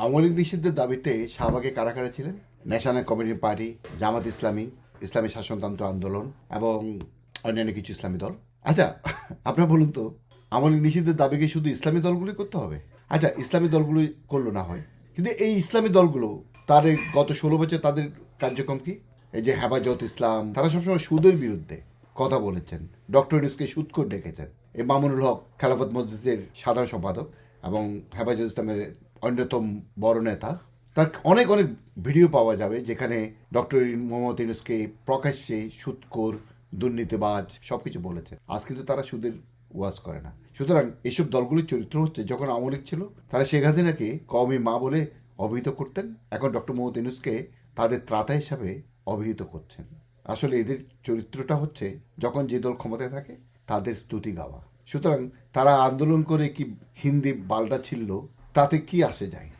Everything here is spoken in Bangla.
আওয়ামী লীগ নিষিদ্ধের দাবিতে শাহবাগে কারা কারা ছিলেন? National community party, Jamaat Islami, ইসলামী শাসনতন্ত্র আন্দোলন এবং অন্যান্য কিছু ইসলামী দল। আচ্ছা, আপনারা বলুন তো, আওয়ামী লীগ নিষিদ্ধের দাবি কি শুধু ইসলামী দলগুলি করতে হবে? আচ্ছা, ইসলামী দলগুলি করলো না হয়, কিন্তু এই ইসলামী দলগুলো তার এই গত 16 বছর তাদের কার্যক্রম কি? এই যে হেফাজত ইসলাম, তারা সবসময় সুদের বিরুদ্ধে কথা বলেছেন, ডক্টর ইউনূসকে সুদখোর ডেকেছেন। এই মামুনুল হক খেলাফত মজলিসের সাধারণ সম্পাদক এবং হেফাজত ইসলামের অন্যতম বড় নেতা, তার অনেক অনেক ভিডিও পাওয়া যাবে যেখানে ডক্টর মোহাম্মদ ইউনূসকে প্রকাশ্যে সুদখোর, দুর্নীতিবাজ সবকিছু বলেছে। আজ কিন্তু তারা সুদের ওয়াজ করে না। সুতরাং এইসব দলগুলির চরিত্র হচ্ছে, যখন আওয়ামী লীগ ছিল তারা শেখ হাসিনাকে কওমি মা বলে অভিহিত করতেন, এখন ডক্টর মোহাম্মদ ইউনূসকে তাদের ত্রাতা হিসাবে অভিহিত করছেন। আসলে এদের চরিত্রটা হচ্ছে, যখন যে দল ক্ষমতায় থাকে তাদের স্তুতি গাওয়া। সুতরাং তারা আন্দোলন করে কি হিন্দি বালটা ছিল, তাতে কি আসে যায়?